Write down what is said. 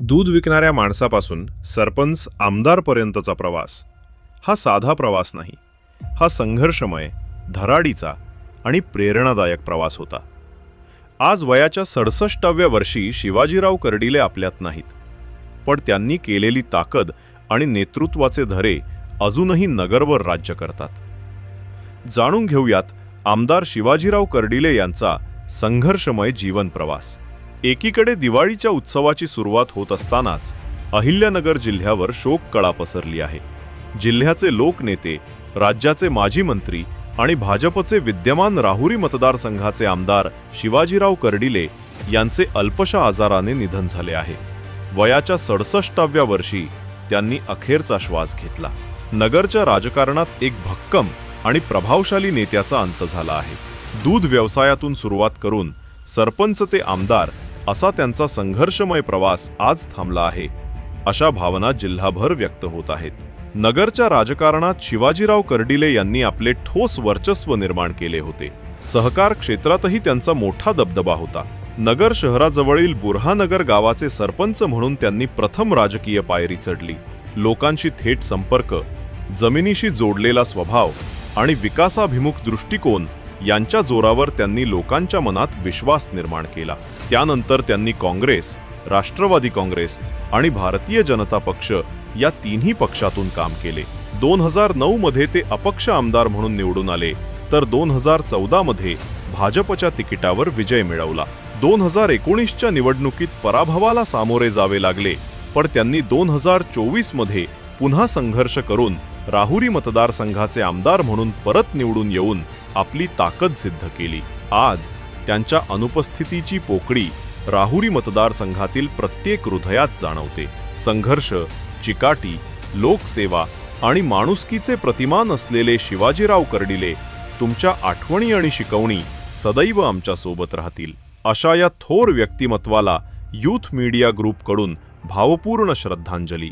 दूध विकणाऱ्या माणसापासून सरपंच आमदारपर्यंतचा प्रवास हा साधा प्रवास नाही, हा संघर्षमय, धडाडीचा आणि प्रेरणादायक प्रवास होता. आज वयाच्या 67व्या वर्षी शिवाजीराव कर्डिले आपल्यात नाहीत, पण त्यांनी केलेली ताकद आणि नेतृत्वाचे धरे अजूनही नगरवर राज्य करतात. जाणून घेऊयात आमदार शिवाजीराव कर्डिले यांचा संघर्षमय जीवन प्रवास. एकीकडे दिवाळीच्या उत्सवाची सुरुवात होत असतानाच अहिल्यानगर जिल्ह्यावर शोककळा पसरली आहे. जिल्ह्याचे लोकनेते, राज्याचे माजी मंत्री आणि भाजपचे विद्यमान राहुरी मतदारसंघाचे आमदार शिवाजीराव कर्डिले यांचे अल्पशा आजाराने निधन झाले आहे. वयाच्या 67व्या वर्षी त्यांनी अखेरचा श्वास घेतला. नगरच्या राजकारणात एक भक्कम आणि प्रभावशाली नेत्याचा अंत झाला आहे. दूध व्यवसायातून सुरुवात करून सरपंच ते आमदार असा त्यांचा संघर्षमय प्रवास आज थांबला आहे, अशा भावना जिल्हाभर व्यक्त होत आहेत. नगरच्या राजकारणात शिवाजीराव कर्डिले यांनी आपले ठोस वर्चस्व निर्माण केले होते. सहकार क्षेत्रातही त्यांचा मोठा दबदबा होता. नगर शहराजवळील बुरहानगर गावाचे सरपंच म्हणून त्यांनी प्रथम राजकीय पायरी चढली. लोकांशी थेट संपर्क, जमिनीशी जोडलेला स्वभाव आणि विकासाभिमुख दृष्टिकोन यांच्या जोरावर त्यांनी लोकांच्या मनात विश्वास निर्माण केला. त्यानंतर त्यांनी काँग्रेस, राष्ट्रवादी काँग्रेस आणि भारतीय जनता पक्ष या तिन्ही पक्षातून काम केले. 2009 मध्ये ते अपक्ष आमदार म्हणून निवडून आले, तर 2014 मध्ये भाजपच्या तिकिटावर विजय मिळवला. 2019च्या निवडणुकीत पराभवाला सामोरे जावे लागले, पण त्यांनी 2024 मध्ये पुन्हा संघर्ष करून राहुरी मतदारसंघाचे आमदार म्हणून परत निवडून येऊन आपली ताकद सिद्ध केली. आज त्यांच्या अनुपस्थितीची पोकळी राहुरी मतदारसंघातील प्रत्येक हृदयात जाणवते. संघर्ष, चिकाटी, लोकसेवा आणि माणुसकीचे प्रतिमान असलेले शिवाजीराव कर्डिले तुमच्या आठवणी आणि शिकवणी सदैव आमच्या सोबत राहतील. अशा या थोर व्यक्तिमत्वाला यूथ मीडिया ग्रुपकडून भावपूर्ण श्रद्धांजली.